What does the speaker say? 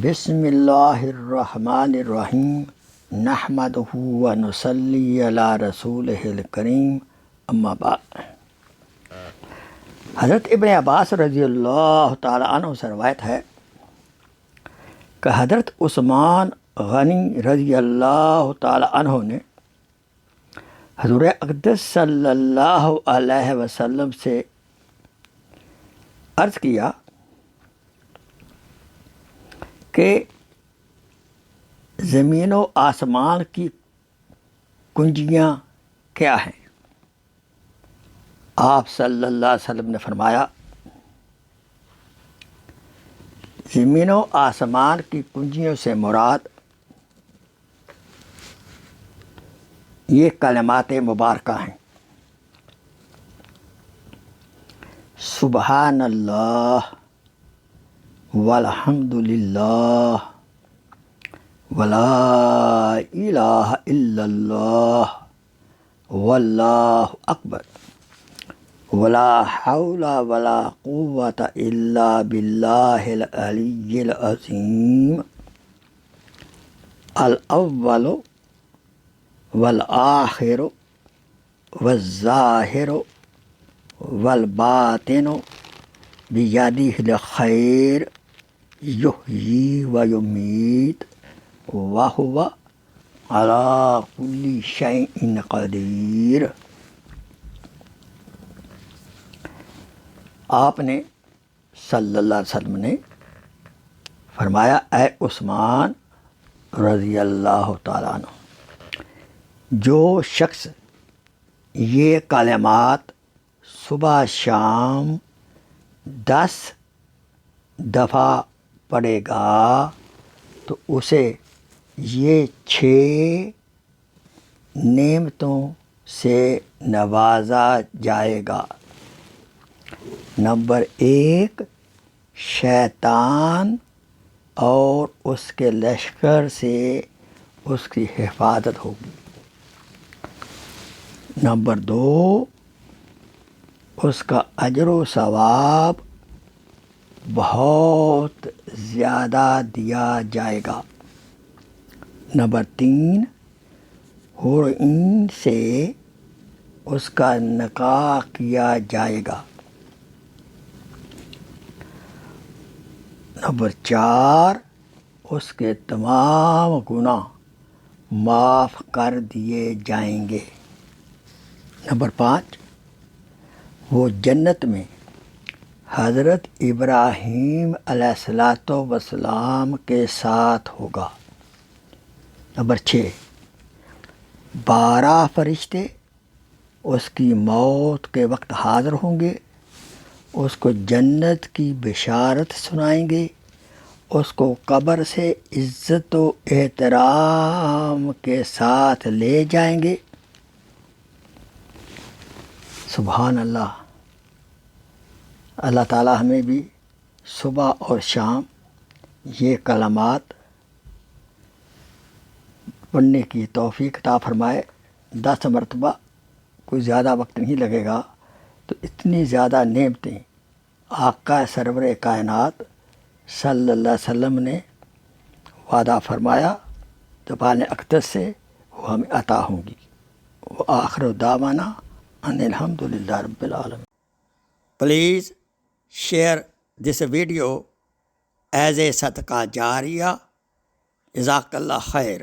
بسم اللہ الرحمن الرحیم نحمدہ و نصلی علی رسولہ الکریم اما بعد۔ حضرت ابن عباس رضی اللہ تعالی عنہ سے روایت ہے کہ حضرت عثمان غنی رضی اللہ تعالی عنہ نے حضور اقدس صلی اللہ علیہ وسلم سے عرض کیا کہ زمین و آسمان کی کنجیاں کیا ہیں؟ آپ صلی اللہ علیہ وسلم نے فرمایا، زمین و آسمان کی کنجیوں سے مراد یہ کلمات مبارکہ ہیں: سبحان اللہ والحمد للہ ولا الہ الا اللہ واللہ اکبر ولا حول ولا قوة الا باللہ العلی العظیم الاول والآخر والظاہر والباطن بیدہ الخیر یحیی و یمیت وہو علی کل شیء قدیر۔ آپ نے صلی اللہ علیہ وسلم نے فرمایا، اے عثمان رضی اللہ تعالیٰ عنہ، جو شخص یہ کلمات صبح شام 10 دفعہ پڑھے گا تو اسے یہ 6 نعمتوں سے نوازا جائے گا۔ نمبر 1، شیطان اور اس کے لشکر سے اس کی حفاظت ہوگی۔ نمبر 2، اس کا اجر و ثواب بہت زیادہ دیا جائے گا۔ نمبر 3، حور عین سے اس کا نکاح کیا جائے گا۔ نمبر 4، اس کے تمام گناہ معاف کر دیے جائیں گے۔ نمبر 5، وہ جنت میں حضرت ابراہیم علیہ السلام کے ساتھ ہوگا۔ نمبر 6، 12 فرشتے اس کی موت کے وقت حاضر ہوں گے، اس کو جنت کی بشارت سنائیں گے، اس کو قبر سے عزت و احترام کے ساتھ لے جائیں گے۔ سبحان اللہ۔ اللہ تعالیٰ ہمیں بھی صبح اور شام یہ کلمات پڑھنے کی توفیق عطا فرمائے۔ 10 مرتبہ، کوئی زیادہ وقت نہیں لگے گا، تو اتنی زیادہ نعمتیں آقا سرور کائنات صلی اللہ علیہ وسلم نے وعدہ فرمایا زبان اقدس سے وہ ہمیں عطا ہوں گی۔ وآخر دعوانا ان الحمد للہ رب العالمین۔ Please share this video as a صدقہ جاریہ۔ جزاک اللہ خیر۔